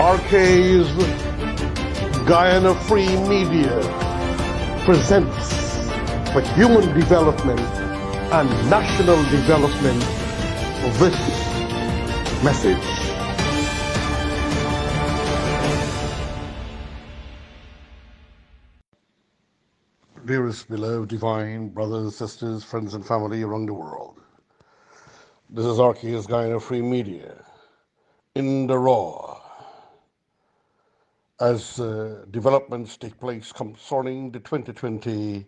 RK's Guyana Free Media presents for human development and national development this message. Dearest, beloved, divine brothers, sisters, friends, and family around the world, this is RK's Guyana Free Media in the raw. As developments take place concerning the 2020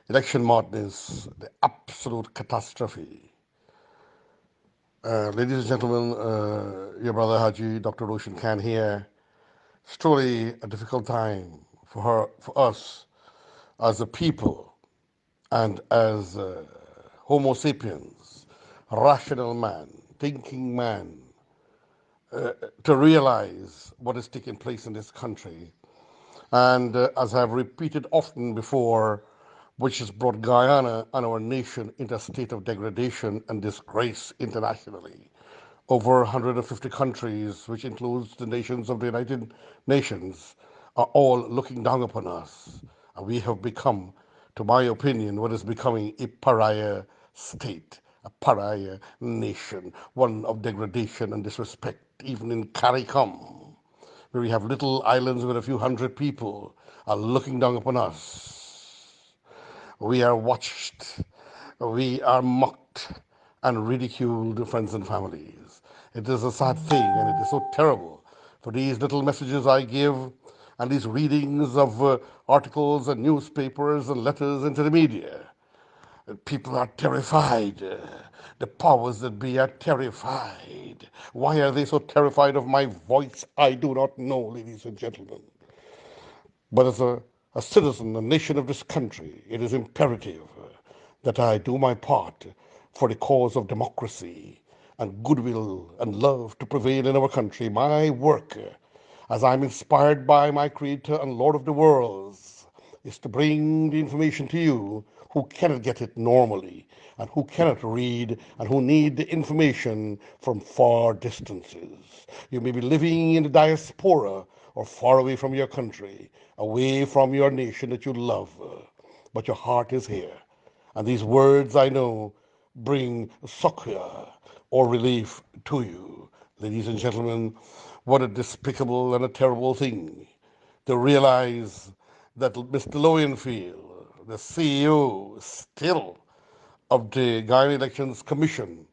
election madness, the absolute catastrophe. Ladies and gentlemen, your brother Haji, Dr. Roshan Khan here. It's truly a difficult time for us as a people and as Homo sapiens, rational man, thinking man, to realize what is taking place in this country. And as I've repeated often before, which has brought Guyana and our nation into a state of degradation and disgrace internationally. Over 150 countries, which includes the nations of the United Nations, are all looking down upon us. And we have become, to my opinion, what is becoming a pariah state, a pariah nation, one of degradation and disrespect, even in CARICOM, where we have little islands with a few hundred people, are looking down upon us. We are watched, we are mocked and ridiculed, friends and families. It is a sad thing, and it is so terrible for these little messages I give and these readings of articles and newspapers and letters into the media. People are terrified. The powers that be are terrified. Why are they so terrified of my voice? I do not know, ladies and gentlemen. But as a citizen, a nation of this country, it is imperative that I do my part for the cause of democracy and goodwill and love to prevail in our country. My work, as I'm inspired by my Creator and Lord of the worlds, is to bring the information to you who cannot get it normally and who cannot read and who need the information from far distances. You may be living in the diaspora or far away from your country, away from your nation that you love, but your heart is here. And these words, I know, bring succor or relief to you. Ladies and gentlemen, what a despicable and a terrible thing to realize that Mr. Lowenfield, the CEO still of the Guyana Elections Commission,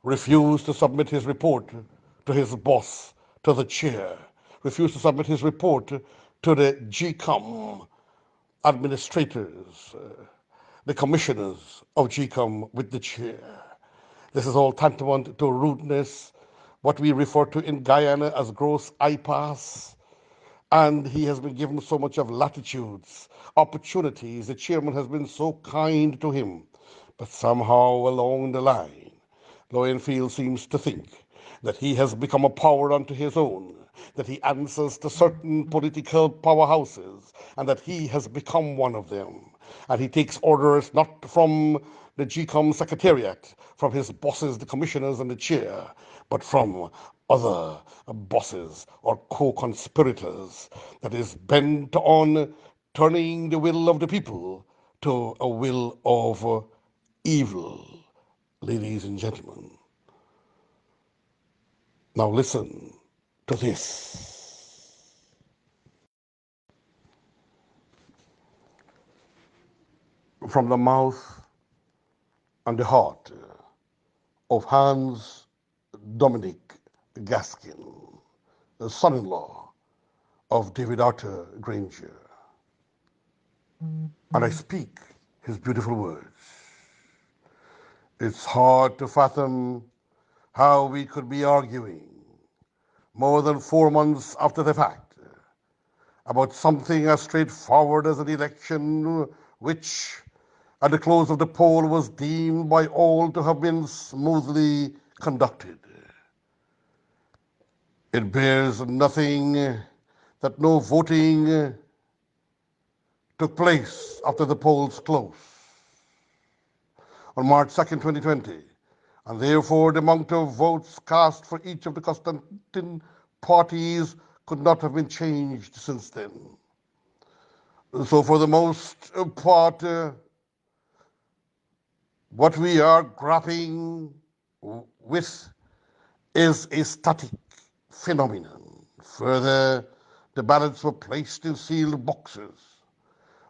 refused to submit his report to his boss, to the chair, refused to submit his report to the GCOM administrators, the commissioners of GCOM with the chair. This is all tantamount to rudeness, what we refer to in Guyana as gross bypass. And he has been given so much of latitudes, opportunities. The chairman has been so kind to him. But somehow along the line, Lowenfield seems to think that he has become a power unto his own, that he answers to certain political powerhouses, and that he has become one of them. And he takes orders not from the GCOM secretariat, from his bosses, the commissioners and the chair, but from other bosses or co-conspirators that is bent on turning the will of the people to a will of evil. Ladies and gentlemen, now listen to this. From the mouth and the heart of Hans Dominic Gaskin, the son-in-law of David Arthur Granger. And I speak his beautiful words. It's hard to fathom how we could be arguing more than 4 months after the fact about something as straightforward as an election which, at the close of the poll, was deemed by all to have been smoothly conducted. It bears nothing that no voting took place after the polls closed on March 2nd, 2020, and therefore the amount of votes cast for each of the constituent parties could not have been changed since then. So for the most part, what we are grappling with is a static phenomenon. Further, the ballots were placed in sealed boxes,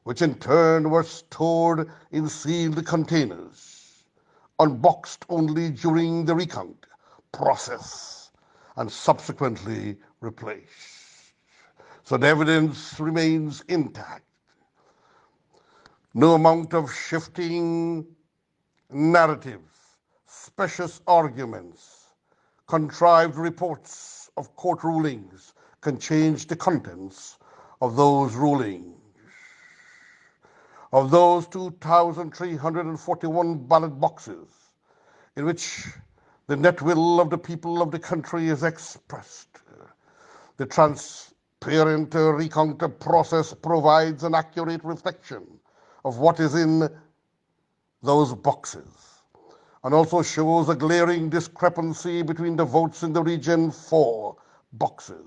which in turn were stored in sealed containers, unboxed only during the recount process, and subsequently replaced. So the evidence remains intact. No amount of shifting narratives, specious arguments, contrived reports of court rulings can change the contents of those rulings. Of those 2,341 ballot boxes in which the net will of the people of the country is expressed, the transparent recount process provides an accurate reflection of what is in those boxes, and also shows a glaring discrepancy between the votes in the Region 4 boxes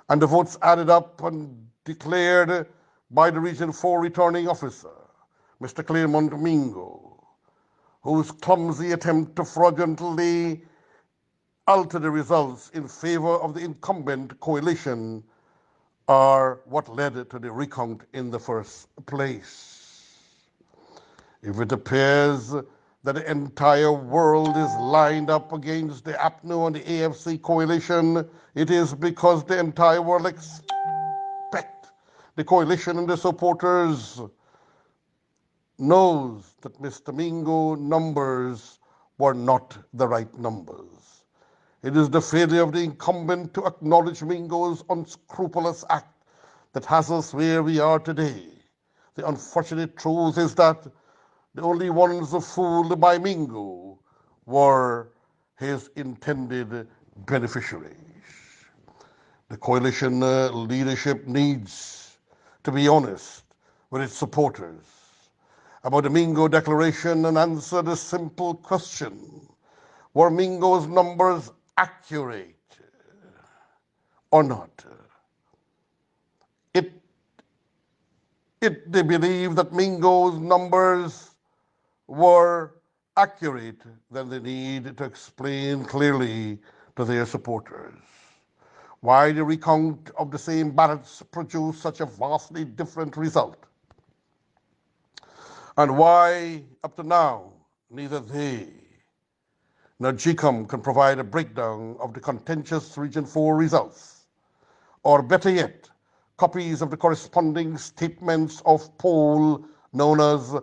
and the votes added up and declared by the Region 4 returning officer, Mr. Claremont Mingo, whose clumsy attempt to fraudulently alter the results in favor of the incumbent coalition are what led to the recount in the first place. If it appears that the entire world is lined up against the APNU and the AFC coalition, it is because the entire world expect the coalition and the supporters knows that Mr. Mingo numbers were not the right numbers. It is the failure of the incumbent to acknowledge Mingo's unscrupulous act that has us where we are today. The unfortunate truth is that the only ones fooled by Mingo were his intended beneficiaries. The coalition leadership needs to be honest with its supporters about the Mingo declaration and answer the simple question: were Mingo's numbers accurate or not? If they believe that Mingo's numbers were accurate, then they need to explain clearly to their supporters why the recount of the same ballots produced such a vastly different result, and why, up to now, neither they nor GCOM can provide a breakdown of the contentious Region 4 results, or better yet, copies of the corresponding statements of poll known as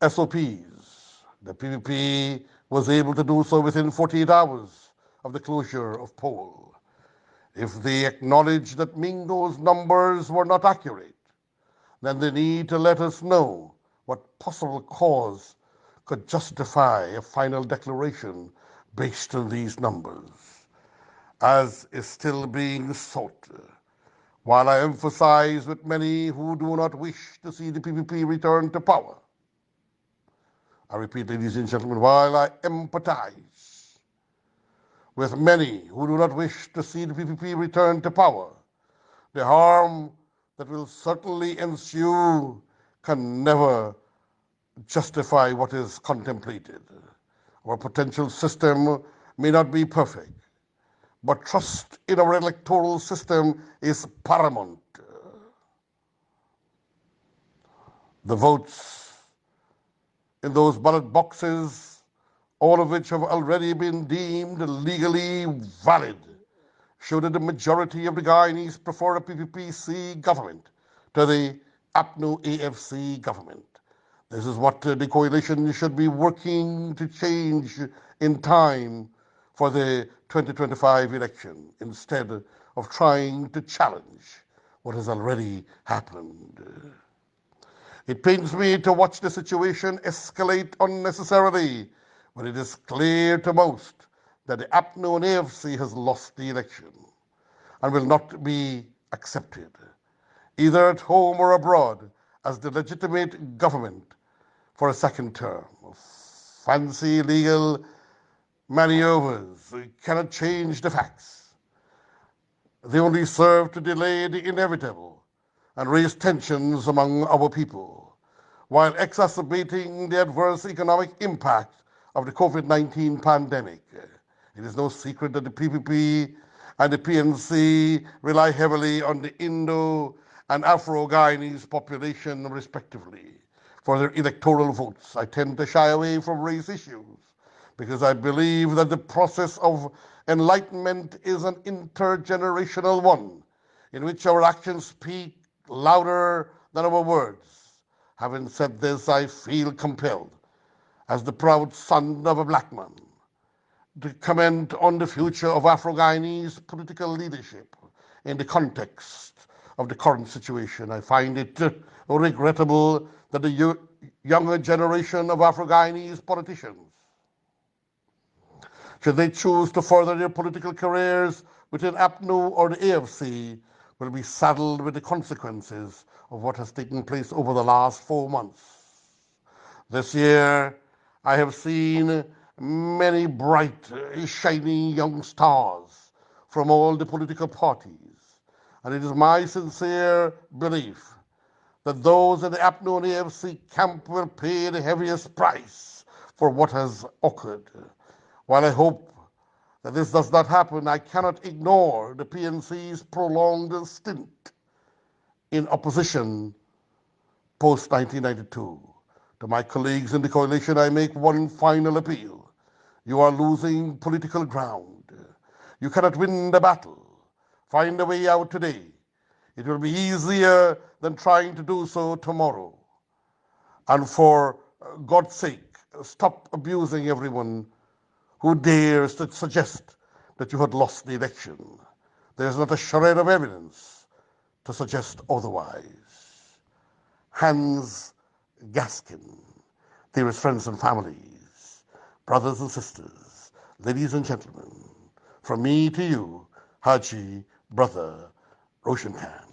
SOPs. The PPP was able to do so within 48 hours of the closure of poll. If they acknowledge that Mingo's numbers were not accurate, then they need to let us know what possible cause could justify a final declaration based on these numbers, as is still being sought. While I emphasize with many who do not wish to see the PPP return to power, I repeat, ladies and gentlemen, while I empathize with many who do not wish to see the PPP return to power, the harm that will certainly ensue can never justify what is contemplated. Our potential system may not be perfect, but trust in our electoral system is paramount. The votes in those ballot boxes, all of which have already been deemed legally valid, show that the majority of the Guyanese prefer a PPPC government to the APNU-AFC government. This is what the coalition should be working to change in time for the 2025 election, instead of trying to challenge what has already happened. It pains me to watch the situation escalate unnecessarily when it is clear to most that the APNU and AFC has lost the election and will not be accepted, either at home or abroad, as the legitimate government for a second term. Fancy legal maneuvers cannot change the facts. They only serve to delay the inevitable and raise tensions among our people, while exacerbating the adverse economic impact of the COVID-19 pandemic. It is no secret that the PPP and the PNC rely heavily on the Indo and Afro-Guyanese population, respectively, for their electoral votes. I tend to shy away from race issues because I believe that the process of enlightenment is an intergenerational one in which our actions speak louder than our words. Having said this, I feel compelled, as the proud son of a black man, to comment on the future of Afro-Guyanese political leadership in the context of the current situation. I find it regrettable that the younger generation of Afro-Guyanese politicians, should they choose to further their political careers within APNU or the AFC, will be saddled with the consequences of what has taken place over the last 4 months. This year, I have seen many bright, shining young stars from all the political parties, and it is my sincere belief that those in the APNU and AFC camp will pay the heaviest price for what has occurred. While I hope that this does not happen, I cannot ignore the PNC's prolonged stint in opposition post 1992. To my colleagues in the coalition, I make one final appeal. You are losing political ground. You cannot win the battle. Find a way out today. It will be easier than trying to do so tomorrow. And for God's sake, stop abusing everyone who dares to suggest that you had lost the election. There is not a shred of evidence to suggest otherwise. Hans Gaskin, dearest friends and families, brothers and sisters, ladies and gentlemen, from me to you, Haji, brother, Roshan Khan.